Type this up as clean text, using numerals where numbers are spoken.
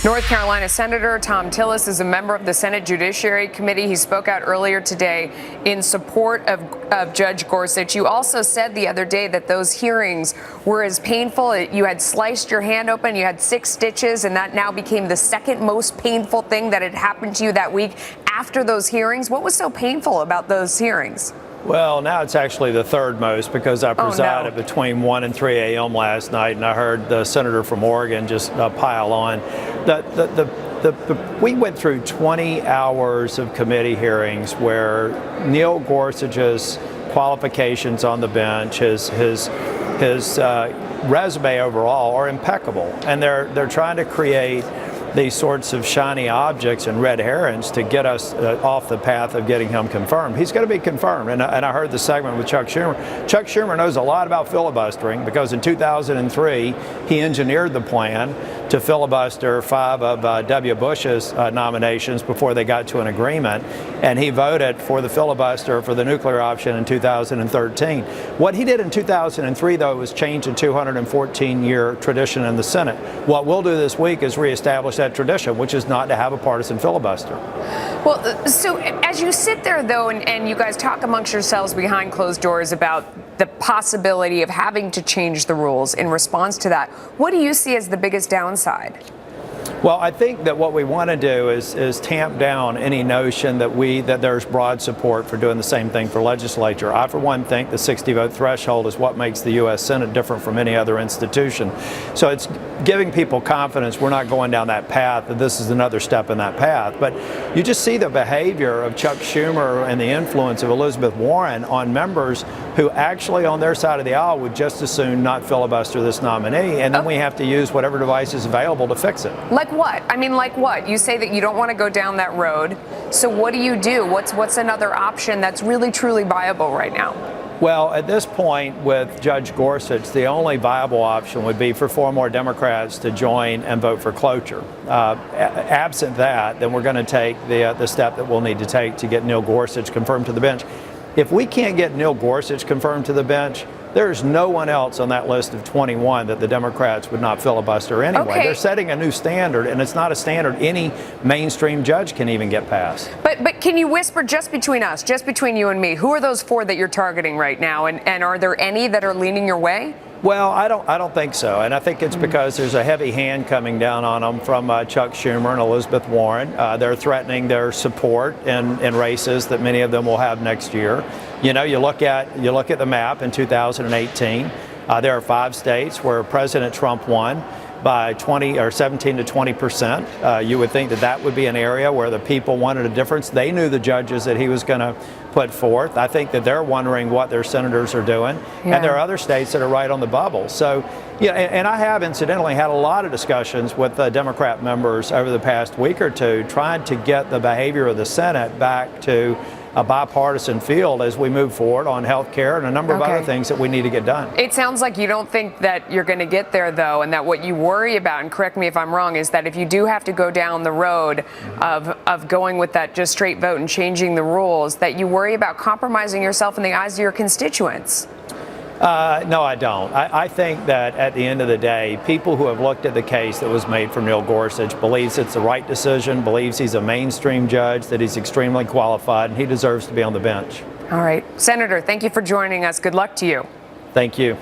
North Carolina Senator Thom Tillis is a member of the Senate Judiciary Committee. He spoke out earlier today in support of Judge Gorsuch. You also said the other day that those hearings were as painful. You had sliced your hand open, you had 6 stitches, and that now became the second most painful thing that had happened to you that week after those hearings. What was so painful about those hearings? Well, now it's actually the third most because I presided between 1 and 3 a.m. last night, and I heard the senator from Oregon just pile on. We went through 20 hours of committee hearings where Neil Gorsuch's qualifications on the bench, his resume overall are impeccable, and they're trying to create these sorts of shiny objects and red herrings to get us off the path of getting him confirmed. He's going to be confirmed, and I heard the segment with Chuck Schumer. Chuck Schumer knows a lot about filibustering because in 2003 he engineered the plan to filibuster 5 of W. Bush's nominations before they got to an agreement, and he voted for the filibuster for the nuclear option in 2013. What he did in 2003, though, was change a 214-year tradition in the Senate. What we'll do this week is reestablish that tradition, which is not to have a partisan filibuster. Well, so as you sit there, though, and you guys talk amongst yourselves behind closed doors about the possibility of having to change the rules in response to that, what do you see as the biggest downside? Well, I think that what we want to do is tamp down any notion that there's broad support for doing the same thing for legislature. I, for one, think the 60-vote threshold is what makes the U.S. Senate different from any other institution. So it's giving people confidence we're not going down that path, that this is another step in that path. But you just see the behavior of Chuck Schumer and the influence of Elizabeth Warren on members who actually on their side of the aisle would just as soon not filibuster this nominee, and then we have to use whatever device is available to fix it. Like what? I mean, like what? You say that you don't want to go down that road. So what do? What's another option that's really truly viable right now? Well, at this point with Judge Gorsuch, the only viable option would be for 4 more Democrats to join and vote for cloture. Absent that, then we're going to take the step that we'll need to take to get Neil Gorsuch confirmed to the bench. If we can't get Neil Gorsuch confirmed to the bench, there's no one else on that list of 21 that the Democrats would not filibuster anyway. Okay. They're setting a new standard, and it's not a standard any mainstream judge can even get past. But can you whisper just between us, just between you and me, who are those 4 that you're targeting right now, and are there any that are leaning your way? Well, I don't think so, and I think it's because there's a heavy hand coming down on them from Chuck Schumer and Elizabeth Warren. They're threatening their support in races that many of them will have next year. You know, you look at the map in 2018. There are 5 states where President Trump won by 17 to 20%. You would think that would be an area where the people wanted a difference. They knew the judges that he was going to put forth. I think that they're wondering what their senators are doing. Yeah. And there are other states that are right on the bubble. So, yeah, and I have incidentally had a lot of discussions with Democrat members over the past week or two trying to get the behavior of the Senate back to a bipartisan field as we move forward on health care and a number of other things that we need to get done. It sounds like you don't think that you're going to get there, though, and that what you worry about, and correct me if I'm wrong, is that if you do have to go down the road of going with that just straight vote and changing the rules, that you worry about compromising yourself in the eyes of your constituents. No, I don't. I think that at the end of the day, people who have looked at the case that was made for Neil Gorsuch believes it's the right decision, believes he's a mainstream judge, that he's extremely qualified, and he deserves to be on the bench. All right. Senator, thank you for joining us. Good luck to you. Thank you.